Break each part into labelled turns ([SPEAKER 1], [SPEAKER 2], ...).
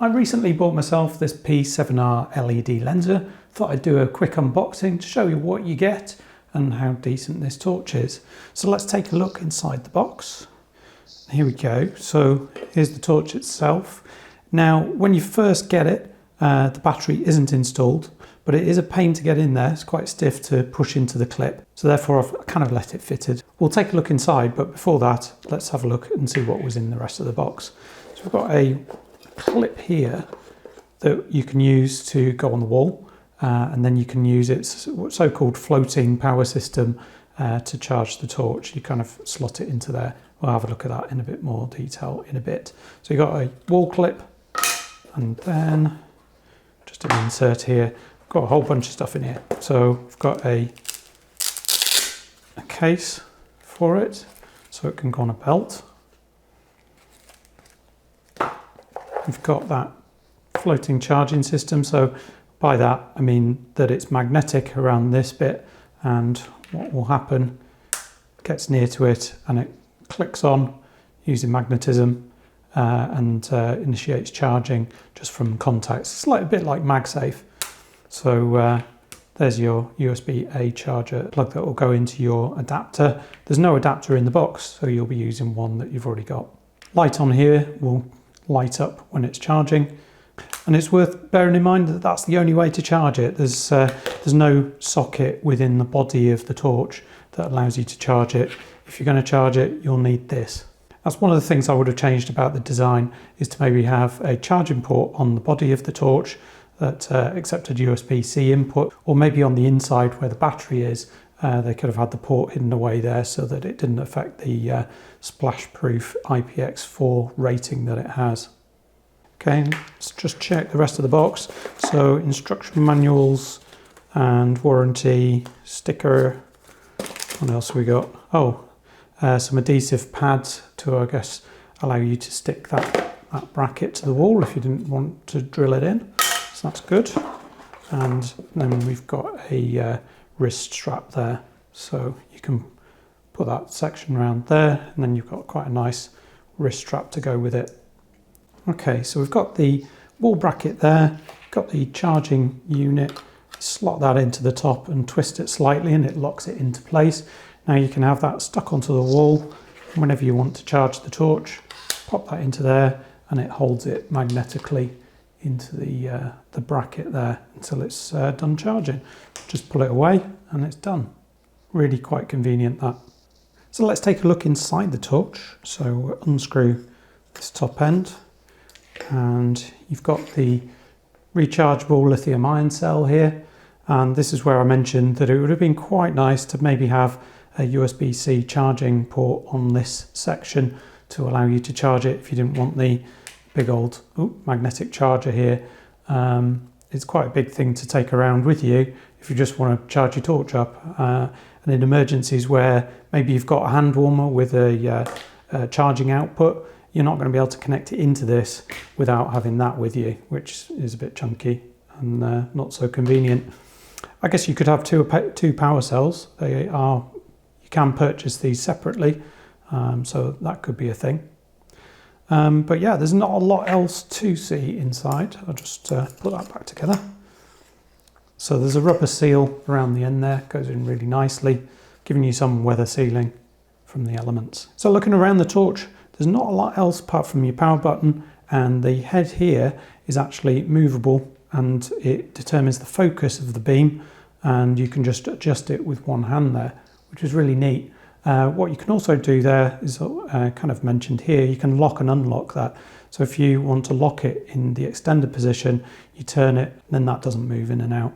[SPEAKER 1] I recently bought myself this P7R LED lenser. Thought I'd do a quick unboxing to show you what you get and how decent this torch is. So let's take a look inside the box. Here we go. So here's the torch itself. Now when you first get it, the battery isn't installed, but it is a pain to get in there. It's quite stiff to push into the clip. So therefore I've kind of let it fitted. We'll take a look inside, but before that, let's have a look and see what was in the rest of the box. So we've got a clip here that you can use to go on the wall, and then you can use its so-called floating power system to charge the torch. You kind of slot it into there. We'll have a look at that in a bit more detail in a bit. So you've got a wall clip, and then just an insert here. I've got a whole bunch of stuff in here. So I've got a case for it, so it can go on a belt. We've got that floating charging system. So by that, I mean that it's magnetic around this bit, and what will happen, gets near to it and it clicks on using magnetism and initiates charging just from contacts. It's like a bit like MagSafe. So there's your USB-A charger plug that will go into your adapter. There's no adapter in the box, so you'll be using one that you've already got. Light on here will light up when it's charging, and it's worth bearing in mind that that's the only way to charge it. There's no socket within the body of the torch that allows you to charge it. If you're going to charge it, you'll need this. That's one of the things I would have changed about the design, is to maybe have a charging port on the body of the torch that accepted USB-C input, or maybe on the inside where the battery is, they could have had the port hidden away there so that it didn't affect the splash-proof IPX4 rating that it has. Okay, let's just check the rest of the box. So instruction manuals and warranty sticker. What else have we got? Oh, some adhesive pads to, I guess, allow you to stick that bracket to the wall if you didn't want to drill it in. So that's good. And then we've got a wrist strap there, so you can put that section around there, and then you've got quite a nice wrist strap to go with it. Okay, so we've got the wall bracket there, got the charging unit, slot that into the top and twist it slightly and it locks it into place. Now you can have that stuck onto the wall whenever you want to charge the torch. Pop that into there and it holds it magnetically into the bracket there until it's done charging. Just pull it away and it's done. Really quite convenient, that. So let's take a look inside the torch. So we'll unscrew this top end, and you've got the rechargeable lithium ion cell here. And this is where I mentioned that it would have been quite nice to maybe have a USB-C charging port on this section to allow you to charge it if you didn't want the big old magnetic charger here. It's quite a big thing to take around with you if you just want to charge your torch up. And in emergencies where maybe you've got a hand warmer with a charging output, you're not going to be able to connect it into this without having that with you, which is a bit chunky and not so convenient. I guess you could have two power cells. You can purchase these separately, so that could be a thing. But yeah, there's not a lot else to see inside. I'll just put that back together. So there's a rubber seal around the end there, goes in really nicely, giving you some weather sealing from the elements. So looking around the torch, there's not a lot else apart from your power button, and the head here is actually movable and it determines the focus of the beam, and you can just adjust it with one hand there, which is really neat. What you can also do there is kind of mentioned here, you can lock and unlock that. So if you want to lock it in the extended position, you turn it, then that doesn't move in and out.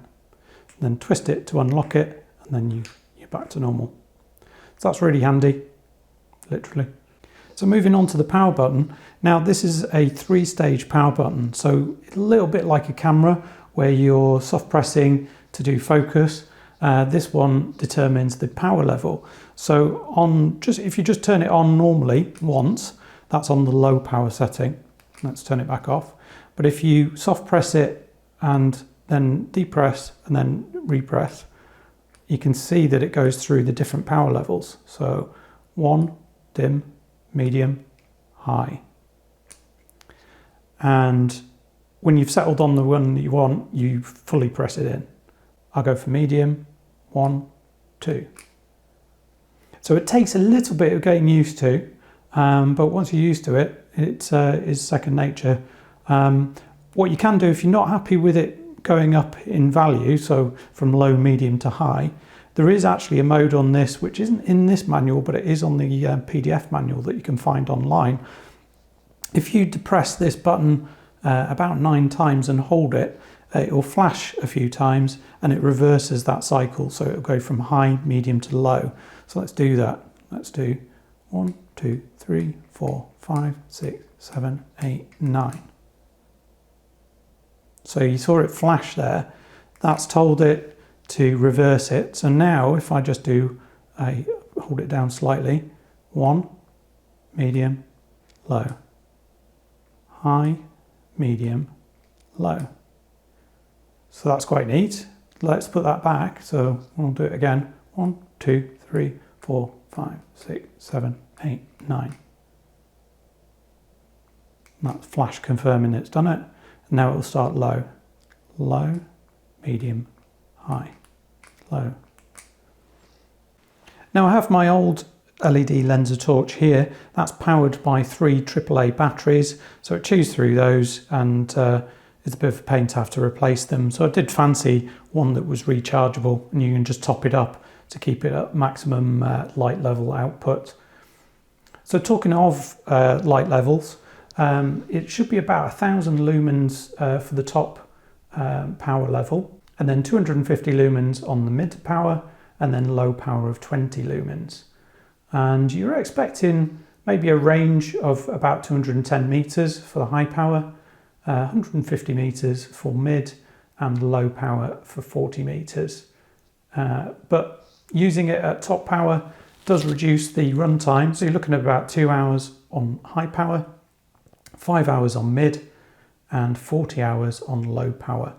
[SPEAKER 1] Then twist it to unlock it, and then you're back to normal. So that's really handy, literally. So moving on to the power button. Now this is a 3-stage power button, so a little bit like a camera where you're soft pressing to do focus. This one determines the power level. So if you just turn it on normally once, that's on the low power setting. Let's turn it back off. But if you soft press it and then depress and then repress, you can see that it goes through the different power levels. So 1, dim, medium, high. And When you've settled on the one that you want, you fully press it in. I'll go for medium, 1, 2. So it takes a little bit of getting used to, but once you're used to it, it is second nature. What you can do if you're not happy with it going up in value, so from low, medium to high, there is actually a mode on this which isn't in this manual, but it is on the PDF manual that you can find online. If you depress this button about 9 times and hold it, it will flash a few times and it reverses that cycle, so it will go from high, medium to low. So let's do that. Let's do 1, 2, 3, 4, 5, 6, 7, 8, 9. So you saw it flash there. That's told it to reverse it. So now if I just do hold it down slightly, 1, medium, low, high, medium, low. So that's quite neat. Let's put that back. So we'll do it again. 1, 2, 3, 4, 5, 6, 7, 8, 9. That's flash confirming it's done it. Now it will start low, low, medium, high, low. Now I have my old LED Lenser torch here. That's powered by 3 AAA batteries, so it chews through those, and it's a bit of a pain to have to replace them. So I did fancy one that was rechargeable, and you can just top it up to keep it at maximum light level output. So talking of light levels, it should be about 1,000 lumens for the top power level, and then 250 lumens on the mid power, and then low power of 20 lumens. And you're expecting maybe a range of about 210 meters for the high power, 150 meters for mid, and low power for 40 meters. But using it at top power does reduce the runtime, so you're looking at about 2 hours on high power, 5 hours on mid, and 40 hours on low power.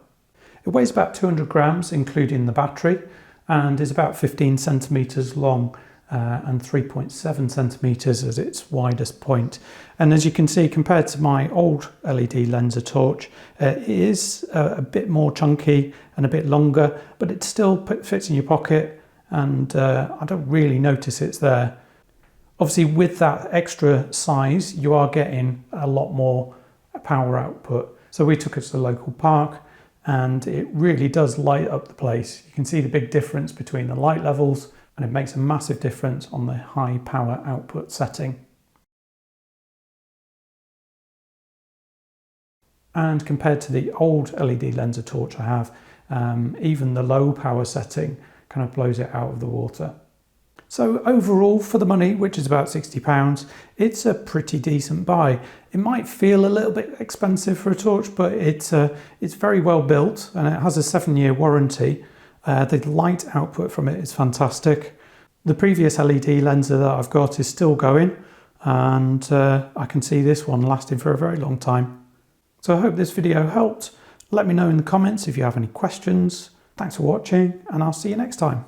[SPEAKER 1] It weighs about 200 grams, including the battery, and is about 15 centimeters long and 3.7 centimeters as its widest point. And as you can see, compared to my old LED Lenser torch, it is a bit more chunky and a bit longer, but it still fits in your pocket, and I don't really notice it's there. Obviously, with that extra size, you are getting a lot more power output. So we took it to the local park, and it really does light up the place. You can see the big difference between the light levels, and it makes a massive difference on the high power output setting. And compared to the old LED Lenser torch I have, even the low power setting kind of blows it out of the water. So overall, for the money, which is about £60, it's a pretty decent buy. It might feel a little bit expensive for a torch, but it's very well built, and it has a 7-year warranty. The light output from it is fantastic. The previous LED Lenser that I've got is still going, and I can see this one lasting for a very long time. So I hope this video helped. Let me know in the comments if you have any questions. Thanks for watching, and I'll see you next time.